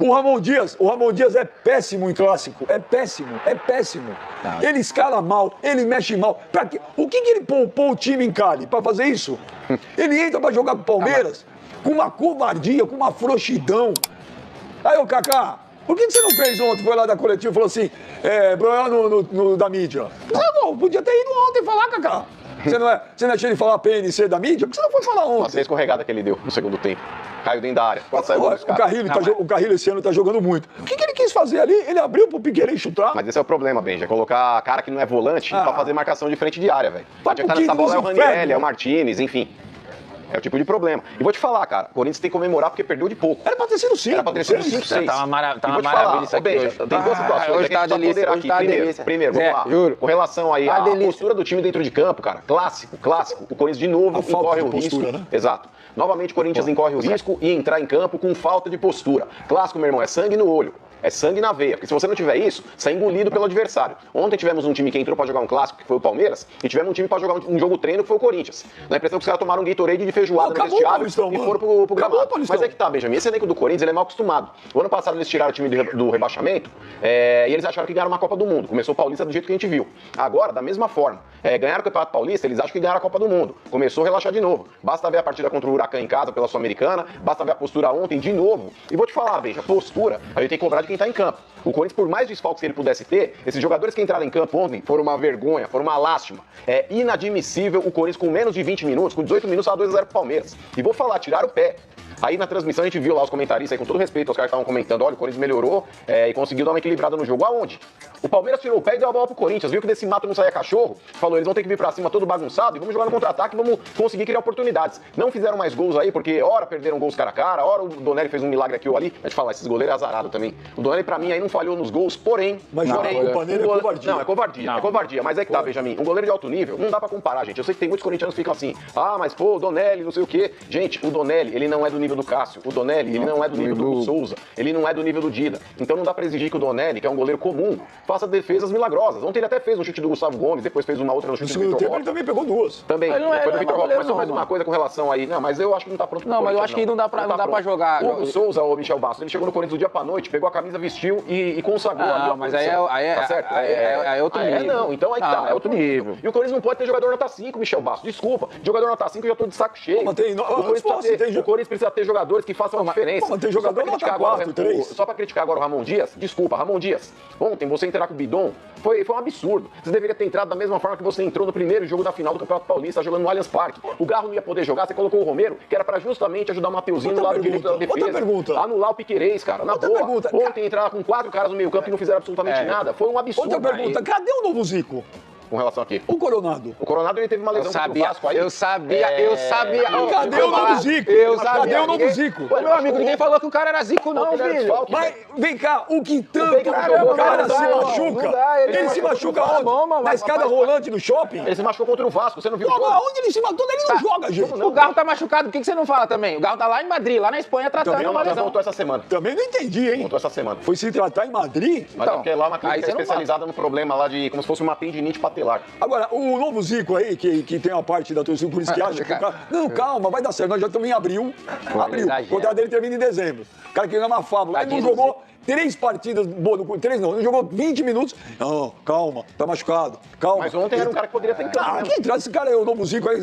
O Ramon Dias é péssimo em clássico. É péssimo. Não. Ele escala mal, ele mexe mal. O que ele poupou o time em Cali para fazer isso? Ele entra para jogar com o Palmeiras com uma covardia, com uma frouxidão. Aí, ô Kaká, por que você não fez ontem? Foi lá da coletiva e falou assim, da mídia. Não, podia ter ido ontem falar, Kaká. Você não é cheio de falar PNC da mídia? Por que você não foi falar ontem? Nossa, a escorregada que ele deu no segundo tempo. Caiu dentro da área. O Carrilho esse ano tá jogando muito. O que ele quis fazer ali? Ele abriu pro Piquerez chutar. Mas esse é o problema, Benja. É colocar cara que não é volante pra fazer marcação de frente de área, velho. Pode estar nessa bola é o Ranieri, é o Martinez, enfim. É o tipo de problema. E vou te falar, cara, o Corinthians tem que comemorar porque perdeu de pouco. Era pra ter sido 5. Era pra ter sido 5, 6. Tá uma maravilha isso aqui hoje. Tem duas situações hoje que a gente precisa ponderar aqui. Primeiro, vamos lá. Juro. Com relação aí à postura do time dentro de campo, cara, clássico. O Corinthians de novo incorre o risco. Né? Exato. Novamente o Corinthians incorre o risco e entrar em campo com falta de postura. Clássico, meu irmão, é sangue no olho. É sangue na veia, porque se você não tiver isso, você é engolido pelo adversário. Ontem tivemos um time que entrou pra jogar um clássico, que foi o Palmeiras, e tivemos um time pra jogar um jogo treino, que foi o Corinthians. Dá a impressão que os caras tomaram um Gatorade de feijoada no vestiário e foram pro gramado. Mas é que tá, Benjamin, esse elenco do Corinthians ele é mal acostumado. O ano passado eles tiraram o time do rebaixamento e eles acharam que ganharam uma Copa do Mundo. Começou o Paulista do jeito que a gente viu. Agora, da mesma forma, ganharam o Campeonato Paulista, eles acham que ganharam a Copa do Mundo. Começou a relaxar de novo. Basta ver a partida contra o Huracan em casa, pela Sul-Americana, basta ver a postura ontem de novo. E vou te falar, Benja, postura, a gente tem que cobrar de quem tá em campo. O Corinthians, por mais desfalques que ele pudesse ter, esses jogadores que entraram em campo ontem foram uma vergonha, foram uma lástima. É inadmissível o Corinthians com menos de 20 minutos, com 18 minutos, estava 2-0 pro Palmeiras. E vou falar, tiraram o pé. Aí na transmissão a gente viu lá os comentaristas, aí, com todo respeito, os caras estavam comentando, olha, o Corinthians melhorou e conseguiu dar uma equilibrada no jogo. Aonde? O Palmeiras tirou o pé e deu a bola pro Corinthians, viu que desse mato não saía cachorro, falou, eles vão ter que vir pra cima todo bagunçado e vamos jogar no contra-ataque, vamos conseguir criar oportunidades. Não fizeram mais gols aí, porque ora perderam gols cara a cara, ora o Donelli fez um milagre aqui ou ali. A gente fala, esses goleiros é azarado também. O Donelli pra mim aí não falhou nos gols, porém... Mas não, é covardia. Não, é covardia, mas é que tá, Benjamin, um goleiro de alto nível, não dá pra comparar, gente. Eu sei que tem muitos corintianos que ficam assim, mas pô, o Donelli, não sei o quê. Gente, o Donelli, ele não é do nível do Cássio, o Donelli, ele não é do nível do Souza, ele não é do nível do Dida. Então não dá pra exigir que o Donelli, que é um goleiro comum, faça defesas milagrosas. Ontem ele até fez um chute do Gustavo Gomes, depois fez uma outra no chute do Vitor Roque. Ele também pegou duas. Também, foi do Vitor Roque. Mas só mais uma coisa com relação aí. Não, mas eu acho que não tá pronto pro Corinthians. Não, mas eu acho que não dá pra jogar. O Souza, o Michel Bastos, ele chegou no Corinthians do dia pra noite, pegou a camisa, vestiu e consagrou ali. Não, mas aí é outro nível. Não, então aí tá, é outro nível. E o Corinthians não pode ter jogador nota 5, Michel Bastos. Desculpa, jogador nota 5 eu já tô de saco cheio. O Corinthians precisa ter jogadores que façam a diferença. Mas tem jogador nota 4, 3. Só pra criticar agora o Ramon Dias, desculpa, Ramon Dias, ontem você entrar com o Bidon foi um absurdo. Você deveria ter entrado da mesma forma que você entrou no primeiro jogo da final do Campeonato Paulista, jogando no Allianz Parque. O Garro não ia poder jogar, você colocou o Romero, que era pra justamente ajudar o Mateuzinho do lado direito da defesa. Anular o Piquerez, cara, na boa. Ontem entrar com 4 caras no meio campo e não fizeram absolutamente nada, foi um absurdo. Outra pergunta, cadê o novo Zico? Com relação aqui. O Coronado. O Coronado, ele teve uma lesão contra o Vasco aí. Eu sabia. Cadê o novo Zico? Cadê o novo Zico? Meu amigo, ninguém falou que o cara era Zico, não, filho. Mas, vem cá, o que tanto o cara se machuca? Ele se machuca onde? Na escada rolante do shopping? Ele se machucou contra o Vasco, você não viu? Onde ele se machucou? Ele não joga, gente. O Garro tá machucado, por que você não fala também? O Garro tá lá em Madrid, lá na Espanha, tratando uma lesão. Voltou essa semana. Também não entendi, hein? Voltou essa semana. Foi se tratar em Madrid? Mas é porque lá uma clínica especializada no problema lá de como se fosse uma tendinite patelar. Agora, o novo Zico aí, que tem a parte da torcida, por isso que acha que o cara... Não, calma, vai dar certo. Nós já estamos em abril. O contrato dele termina em dezembro. O cara que ganha uma fábula. Ele não jogou 3 partidas boas, 3 não, ele jogou 20 minutos. Não, calma, tá machucado, calma. Mas ontem era um cara que poderia ter entrado. Que entrada, esse cara é o novo Zico aí,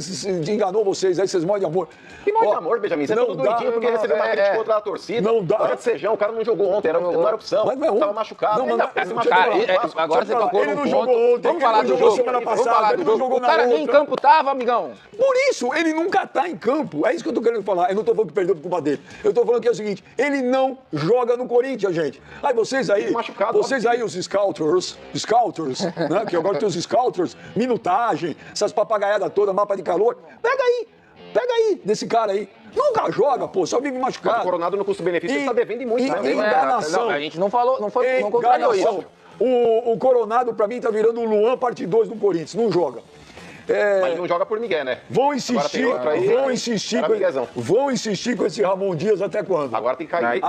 enganou vocês, aí vocês morrem de amor. Que morre de amor, Benjamin? Você é todo doidinho porque recebeu uma crítica contra a torcida. Não dá. Olha de Sejão, o cara não jogou ontem, não era opção. Mas não é ruim. Tava machucado. Agora você tocou ele no não ponto. jogou ontem, Vamos falar do jogo. Semana passada, ele não jogou o cara nem em campo tava, amigão. Por isso, ele nunca tá em campo. É isso que eu tô querendo falar. Eu não tô falando que perdeu por culpa dele. Eu tô falando que é o seguinte, ele não joga no Corinthians, gente. Aí vocês aí, os scouters, né? Que agora tem os scouters, minutagem, essas papagaiadas todas, mapa de calor. Pega aí, desse cara aí. Nunca joga, pô, só vive machucado. O Coronado no custo-benefício ele tá devendo muito. Enganação. A gente não falou, não concordou isso. O Coronado, pra mim, tá virando o Luan parte 2 do Corinthians, não joga. Mas não joga por Miguel, né? Vão insistir com esse Ramon Dias até quando? Agora tem que cair.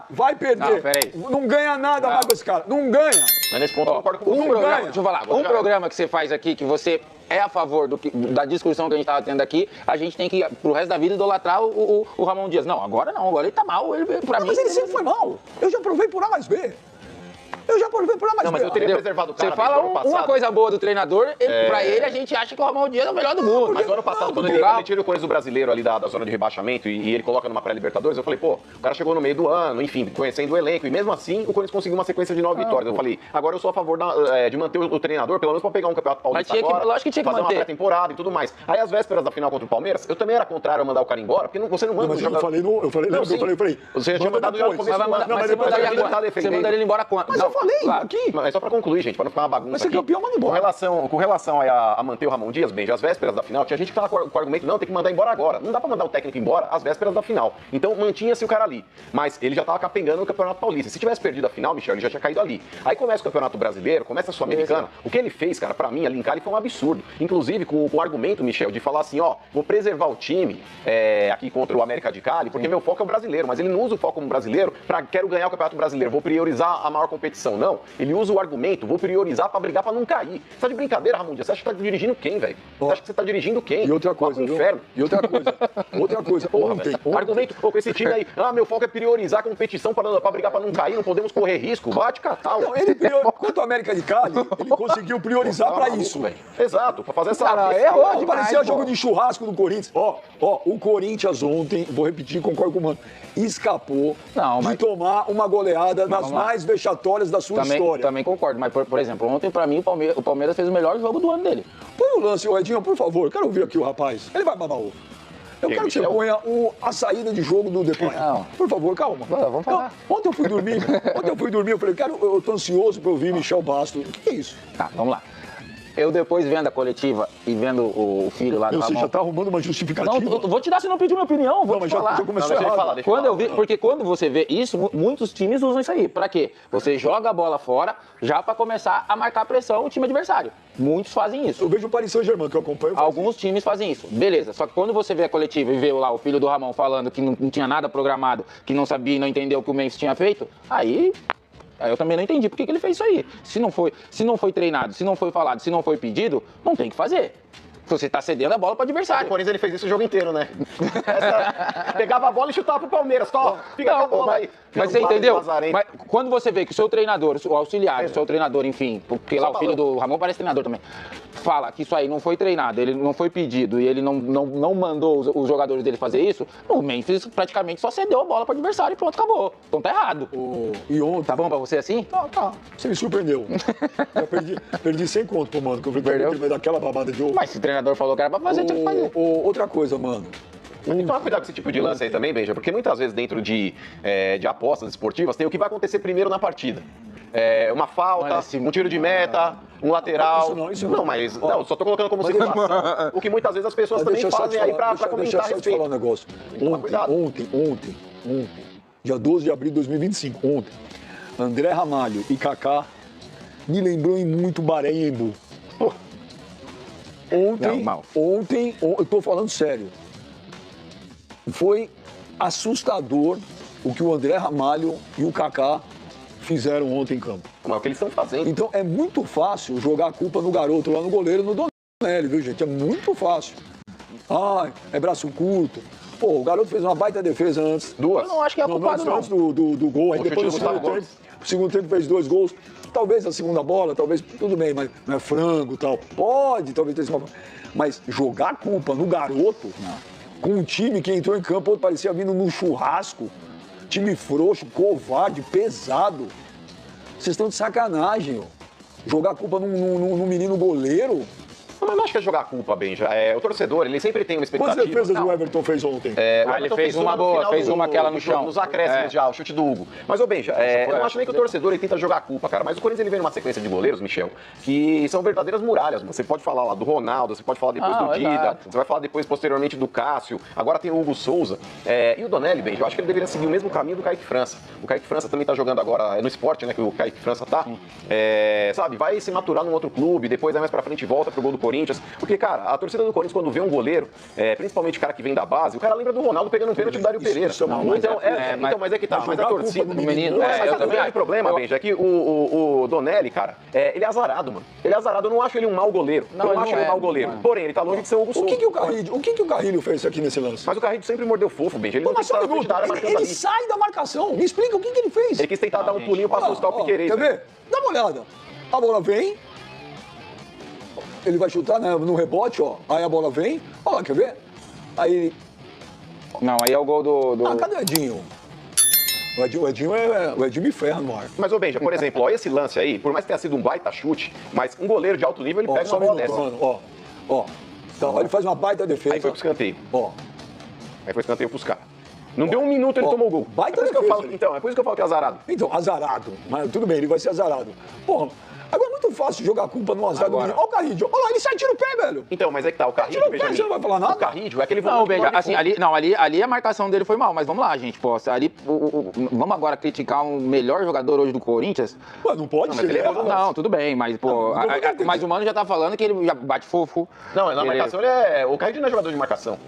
Vai perder. Não ganha nada mais com esse cara. Não ganha. Mas nesse ponto eu concordo com você. Deixa eu falar, um programa que você faz aqui, que você é a favor da discussão que a gente estava tendo aqui, a gente tem que, pro resto da vida, idolatrar o Ramon Dias. Não, agora ele tá mal. Pra mim, Mas ele sempre foi mal. Eu já provei por A mais B. Não, mas eu teria preservado o cara. Você fala uma coisa boa do treinador, pra ele a gente acha que o Ramon Dias é o melhor do mundo. Mas no ano passado, quando ele tira o Corinthians do brasileiro ali da zona de rebaixamento e ele coloca numa pré-Libertadores, eu falei, pô, o cara chegou no meio do ano, enfim, conhecendo o elenco, e mesmo assim o Corinthians conseguiu uma sequência de 9 vitórias. Eu falei, agora eu sou a favor de manter o treinador, pelo menos pra pegar um campeonato paulista agora, lógico que tinha que fazer manter. uma pré-temporada e tudo mais. Aí, às vésperas da final contra o Palmeiras, eu também era contrário a mandar o cara embora, porque você não manda Mas o eu jogador. falei, eu falei. Você já tinha mandado já no começo do ano. Mas você mandaria ele embora quando? Mas eu falei aqui. Mas só pra concluir, gente, pra não ficar uma bagunça. Mas ser aqui. campeão, manda embora. Com relação aí a manter o Ramon Dias, bem, às vésperas da final, tinha gente que tava com o argumento, não, tem que mandar embora agora. Não dá pra mandar o técnico embora às vésperas da final. Então mantinha-se o cara ali. Mas ele já tava capengando no Campeonato Paulista. Se tivesse perdido a final, Michel, ele já tinha caído ali. Aí começa o Campeonato Brasileiro, começa a Sul-Americana. O que ele fez, cara, pra mim, ali em Cali foi um absurdo. Inclusive com o argumento, Michel, de falar assim, ó, vou preservar o time aqui contra o América de Cali, porque meu foco é o brasileiro. Mas ele não usa o foco como brasileiro pra quero ganhar o Campeonato Brasileiro, vou priorizar a maior competição. Não. Ele usa o argumento, vou priorizar pra brigar pra não cair. Você tá de brincadeira, Ramon Dias? Você acha que tá dirigindo quem, velho? Você acha que você tá dirigindo quem? E outra coisa, viu? Inferno. E outra coisa. Porra, argumento com esse time aí, meu foco é priorizar a competição pra brigar pra não cair, não podemos correr risco. Bate catal. Não, quanto ao América de Cali, ele conseguiu priorizar pra isso. Velho. Exato, pra fazer essa... Cara, errou Parecia demais, jogo pô. de churrasco do Corinthians. O Corinthians ontem, vou repetir, concordo com o Mano, escapou de tomar uma goleada das mais vexatórias da sua história. Também concordo, mas por exemplo, ontem pra mim o Palmeiras fez o melhor jogo do ano dele. Põe o lance, Edinho, por favor, quero ouvir aqui o rapaz. Ele vai babar ovo. Eu quero que você ponha a saída de jogo do Depay. Não. Por favor, calma. Vamos falar. Ontem eu fui dormir, eu falei, eu tô ansioso pra ouvir Michel Bastos. O que é isso? Tá, vamos lá. Eu depois vendo a coletiva e vendo o filho lá do Você Ramon... já tá arrumando uma justificativa. Não, vou te dar se não pedir minha opinião, vou Não, mas te falar. já começou Deixa ele errado. falar, deixa ele Quando eu falar. vi, porque quando você vê isso, muitos times usam isso aí. Pra quê? Você joga a bola fora já pra começar a marcar pressão o time adversário. Muitos fazem isso. Eu vejo o Paris Saint-Germain, que eu acompanho. Alguns times fazem isso. Beleza. Só que quando você vê a coletiva e vê lá o filho do Ramon falando que não tinha nada programado, que não sabia e não entendeu o que o Memphis tinha feito, aí eu também não entendi por que ele fez isso aí. Se não foi treinado, se não foi falado, se não foi pedido, não tem que fazer. Você tá cedendo a bola pro adversário. O Corinthians ele fez isso o jogo inteiro, né? Pegava a bola e chutava pro Palmeiras. Fica com a bola aí. Mas você entendeu? Mas quando você vê que o seu treinador, o auxiliar, o seu treinador, enfim, porque lá o filho do Ramon parece treinador também, fala que isso aí não foi treinado, ele não foi pedido e ele não mandou os jogadores dele fazer isso, o Memphis praticamente só cedeu a bola pro adversário e pronto, acabou. Então tá errado. E ontem... Tá bom pra você assim? Tá. Você me surpreendeu. Eu perdi 100 conto pro Mano, que eu falei que ele vai dar aquela babada de ovo. Mas se o treinador falou que era pra fazer, tinha que fazer. Outra coisa, Mano. Tem que tomar cuidado com esse tipo de lance aí também, Benja, porque muitas vezes dentro de apostas esportivas tem o que vai acontecer primeiro na partida. Uma falta, um tiro de meta, um lateral. Isso não. Não, mas não, só tô colocando como situação. O que muitas vezes as pessoas também fazem aí pra comentar a Deixa eu te falar um respeito. negócio. Ontem, dia 12 de abril de 2025, ontem, André Ramalho e Kaká me lembrou em muito Bahrein e Embu. Ontem, eu tô falando sério, foi assustador o que o André Ramalho e o Kaká fizeram ontem em campo. Mas é o que eles estão fazendo. Então é muito fácil jogar a culpa no garoto lá no goleiro, no Donelli, viu, gente? É muito fácil. É braço curto. Pô, o garoto fez uma baita defesa antes. Duas. Eu não acho que é culpado, não. Antes do gol. Aí O depois chute do segundo tempo fez 2 gols. Talvez a segunda bola, talvez tudo bem, mas não é frango e tal. Pode, talvez tenha sido. Mas jogar a culpa no garoto, com um time que entrou em campo, parecia vindo num churrasco. Time frouxo, covarde, pesado. Vocês estão de sacanagem, ó. Jogar a culpa num menino goleiro. Mas não acho que é jogar a culpa, Benja. O torcedor, ele sempre tem uma expectativa. Quantas defesas o Everton fez ontem? Ele fez uma boa, fez uma aquela no chão. Nos acréscimos já, o chute do Hugo. Mas, Benja, eu não acho nem que o torcedor ele tenta jogar a culpa, cara. Mas o Corinthians ele vem numa sequência de goleiros, Michel, que são verdadeiras muralhas. Você pode falar lá do Ronaldo, você pode falar depois do Dida, você vai falar depois, posteriormente, do Cássio. Agora tem o Hugo Souza. E o Donelli, Benja, eu acho que ele deveria seguir o mesmo caminho do Kaique França. O Kaique França também tá jogando agora no esporte, né, que o Kaique França tá. Sabe, vai se maturar num outro clube, depois aí mais pra frente volta pro gol do Corinthians. Corinthians. Porque, cara, a torcida do Corinthians, quando vê um goleiro, principalmente o cara que vem da base, o cara lembra do Ronaldo pegando um pênalti do Dário Pereira. Mas é que tá. Mas a torcida... do menino. Mas o grande problema, Benja, é que o Donelli, cara, ele é azarado, mano. Ele é azarado. Eu não acho ele um mau goleiro. Eu não acho ele um mau goleiro. Porém, ele tá longe de ser o Hugo Souza. O que o Carrilho fez aqui nesse lance? Mas o Carrilho sempre mordeu fofo, Benja. Ele não Mas tem que estar na frente da área marcando ele ali. sai da marcação. Me explica o que ele fez. Ele quis tentar dar um pulinho pra assustar o Piquerez. Quer ver? Dá uma olhada. A bola vem. Ele vai chutar, né, no rebote, ó. Aí a bola vem. Ó, quer ver? Aí... Não, aí é o gol do... Ah, cadê o Edinho? O Edinho me ferra no ar. Mas, ô Benja, por exemplo, ó, esse lance aí, por mais que tenha sido um baita chute, mas um goleiro de alto nível, ele pega uma bola dessa. Ó. Então, ele faz uma baita defesa. Aí foi pro escanteio. Ó. Aí foi escanteio pros caras. Não deu um minuto, ele tomou o gol. Baita é por isso que eu defesa, falo, então, é por isso que eu falo que é azarado. Então, azarado. Mas tudo bem, ele vai ser azarado. Porra, agora é muito fácil jogar a culpa no azar do menino. Olha o Carrillo. Olha lá, ele sai e tira o pé, velho. Então, mas é que tá, o Carrillo... Tira o pé, você não vai falar nada? O Carrillo é aquele... Não, Benja, assim, ali a marcação dele foi mal, mas vamos lá, gente, pô, ali, vamos agora criticar um melhor jogador hoje do Corinthians? Ué, não pode ser. Não, tudo bem, mas, pô, mas o Mano já tá falando que ele já bate fofo. Não, na marcação o Carrillo não é jogador de marcação.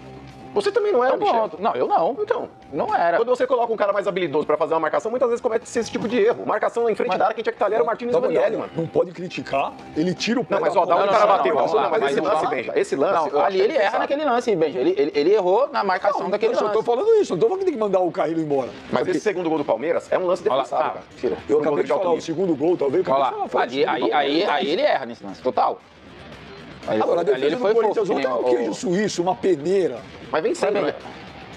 Você também não era, Michel. Não, eu não. Então, não era. Quando você coloca um cara mais habilidoso pra fazer uma marcação, muitas vezes comete esse tipo de erro. Marcação em frente da área, quem tinha que estar ali era o Martins Daniele, mano. Não pode criticar, ele tira o pé. Não, mas ó, dá um cara bateu. Não, mas esse lance, Benja, esse lance... Não, ali ele erra naquele lance, Benja. Ele errou na marcação daquele lance. Eu tô falando isso, não tô falando que tem que mandar o Carrillo embora. Mas esse segundo gol do Palmeiras é um lance defensável, cara. Eu acabei de falar, o segundo gol, talvez. Olha lá, aí ele erra nesse lance, total. Agora, a defesa ele do foi Corinthians fofo, ontem é um queijo suíço, uma peneira. Mas vem sendo, né?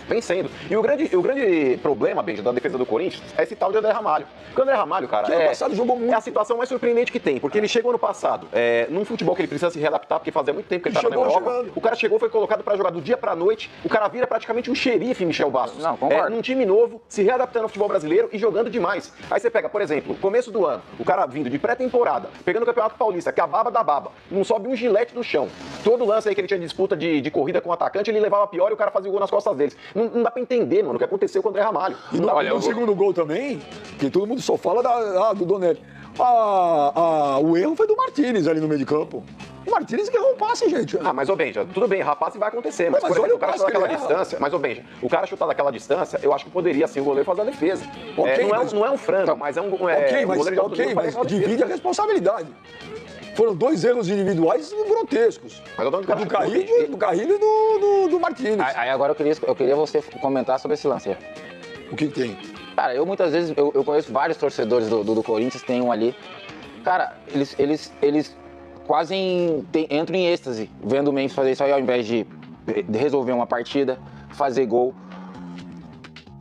Vem sendo. E o grande problema, Benja, da defesa do Corinthians é esse tal de André Ramalho. Porque o André Ramalho, cara, ano passado jogou muito. É a situação mais surpreendente que tem. Porque ele chegou ano passado, num futebol que ele precisa se readaptar, porque fazia muito tempo que ele estava na Europa. Chegando. O cara chegou, foi colocado pra jogar do dia pra noite. O cara vira praticamente um xerife, Michel Bastos. Não, concordo. Num time novo, se readaptando ao futebol brasileiro e jogando demais. Aí você pega, por exemplo, começo do ano, o cara vindo de pré-temporada, pegando o Campeonato Paulista, que é a baba da baba, não sobe um gilete do chão. Todo lance aí que ele tinha disputa de corrida com o atacante, ele levava pior e o cara fazia o gol nas costas deles. Não dá pra entender, mano, o que aconteceu com o André Ramalho. E no segundo gol também, que todo mundo só fala do Donelli. O erro foi do Martínez ali no meio de campo. O Martínez que errou um passe, gente. Ah, mas ô Benja, tudo bem, rapaz, vai acontecer. Mas por exemplo, o cara chutar daquela distância. Mas ô Benja, o cara chutar daquela distância, eu acho que poderia sim o goleiro fazer a defesa. Okay, não é um frango, mas é um goleiro mas divide a responsabilidade. Foram dois erros individuais grotescos. Mas eu do Carrilho e do Martínez. Aí agora eu queria você comentar sobre esse lance. O que tem? Cara, eu muitas vezes, eu conheço vários torcedores do Corinthians, tem um ali. Cara, eles quase entram em êxtase vendo o Memphis fazer isso aí ao invés de resolver uma partida, fazer gol.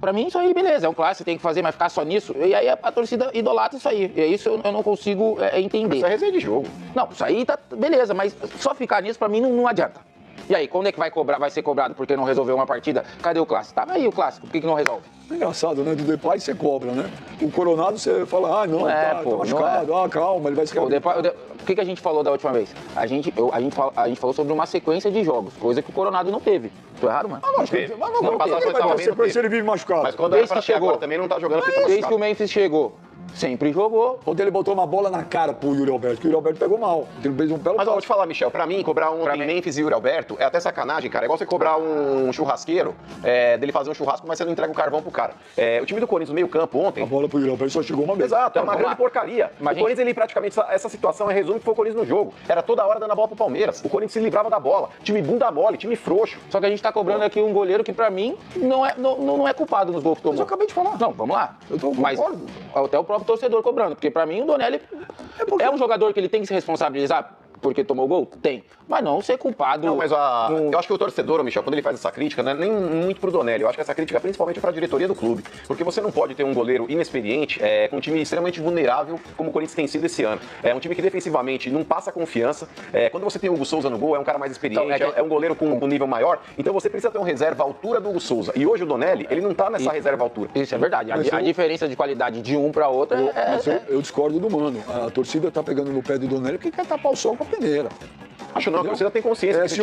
Pra mim, isso aí, beleza, é um clássico, tem que fazer, mas ficar só nisso. E aí a torcida idolatra isso aí. E isso eu não consigo entender. Isso é resenha de jogo. Não, isso aí tá beleza, mas só ficar nisso pra mim não adianta. E aí, quando é que vai ser cobrado porque não resolveu uma partida? Cadê o clássico? Tá aí o clássico, por que não resolve? É engraçado, né? Do Depay você cobra, né? O Coronado você fala, não, tá machucado, calma, ele vai se O que a gente falou da última vez? A gente falou sobre uma sequência de jogos, coisa que o Coronado não teve. Tô errado, mano? Sequência ele vive machucado. Mas quando ele chegou, também não tá jogando porque tá machucado. Desde que o Memphis chegou, sempre jogou. Ontem ele botou uma bola na cara pro Yuri Alberto, que o Yuri Alberto pegou mal. Ele fez um pé. Mas eu vou te falar, Michel, pra mim, cobrar ontem Memphis e Yuri Alberto é até sacanagem, cara. É igual você cobrar um churrasqueiro, dele fazer um churrasco, mas você não entrega o carvão pro cara. O time do Corinthians no meio campo ontem... A bola pro Yuri Alberto só chegou uma vez. Exato, é uma grande porcaria. O Corinthians, ele praticamente, essa situação resume que foi o Corinthians no jogo. Era toda hora dando a bola pro Palmeiras. O Corinthians se livrava da bola. Time bunda mole, time frouxo. Só que a gente tá cobrando aqui um goleiro que, pra mim, não é culpado nos gols que tomou. Mas eu acabei de falar. Não, vamos lá. Mas até o próprio torcedor cobrando, porque pra mim o Donelli é um jogador que ele tem que se responsabilizar porque tomou gol? Tem. Mas não ser culpado... Não, mas eu acho que o torcedor, Michel, quando ele faz essa crítica, não é nem muito pro Donelli. Eu acho que essa crítica é principalmente pra diretoria do clube. Porque você não pode ter um goleiro inexperiente com um time extremamente vulnerável, como o Corinthians tem sido esse ano. É um time que defensivamente não passa confiança. Quando você tem o Hugo Souza no gol, é um cara mais experiente, então, é um goleiro com um nível maior. Então você precisa ter um reserva à altura do Hugo Souza. E hoje o Donelli, ele não tá nessa reserva à altura. Isso é verdade. A diferença de qualidade de um pra outro eu discordo do Mano. A torcida tá pegando no pé do Donelli porque quer tapar o sol com a peneira. Acho não, a torcida tem consciência. Se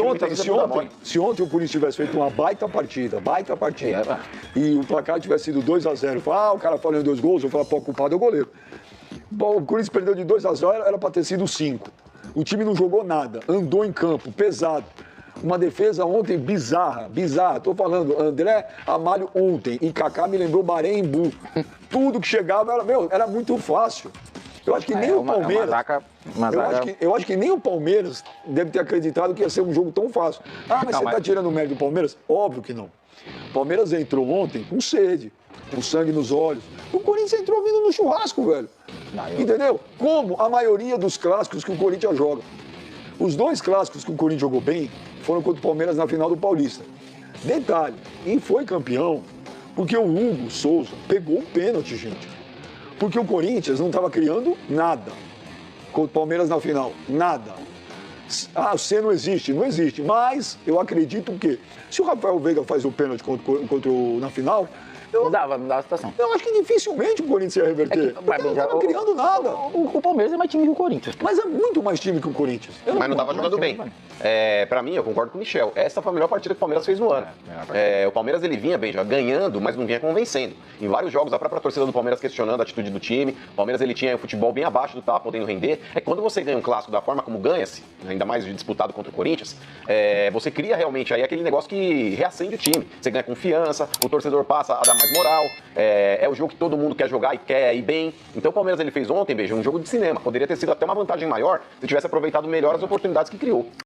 ontem o Corinthians tivesse feito uma baita partida, e o placar tivesse sido 2-0, o cara falando 2 gols, eu falo, pô, o culpado é o goleiro. Bom, o Corinthians perdeu de 2-0, era pra ter sido 5. O time não jogou nada, andou em campo, pesado. Uma defesa ontem bizarra. Tô falando, André Amário ontem e Kaká me lembrou Bahrein Bu. Tudo que chegava era muito fácil. Eu acho que nem o Palmeiras. Eu acho que nem o Palmeiras deve ter acreditado que ia ser um jogo tão fácil. Mas você tá tirando o mérito do Palmeiras? Óbvio que não. O Palmeiras entrou ontem com sede, com sangue nos olhos. O Corinthians entrou vindo no churrasco, velho. Entendeu? Como a maioria dos clássicos que o Corinthians joga. Os 2 clássicos que o Corinthians jogou bem foram contra o Palmeiras na final do Paulista. Detalhe, e foi campeão porque o Hugo Souza pegou um pênalti, gente. Porque o Corinthians não estava criando nada contra o Palmeiras na final. Nada. O C não existe. Não existe. Mas eu acredito que se o Rafael Veiga faz o pênalti na final, Mudava a situação. eu acho que dificilmente o Corinthians ia reverter. Porque não estava criando nada. O Palmeiras é mais time que o Corinthians. Mas é muito mais time que o Corinthians. Mas não estava jogando bem. Pra mim, eu concordo com o Michel. Essa foi a melhor partida que o Palmeiras fez no ano. O Palmeiras ele vinha bem, já ganhando, mas não vinha convencendo. Em vários jogos, a própria torcida do Palmeiras questionando a atitude do time. O Palmeiras ele tinha o futebol bem abaixo do que estava podendo render. Quando você ganha um clássico da forma como ganha-se, ainda mais disputado contra o Corinthians, você cria realmente aí aquele negócio que reacende o time. Você ganha confiança, o torcedor passa a dar mais moral. É o jogo que todo mundo quer jogar e quer ir bem. Então o Palmeiras ele fez ontem, um jogo de cinema. Poderia ter sido até uma vantagem maior se tivesse aproveitado melhor as oportunidades que criou.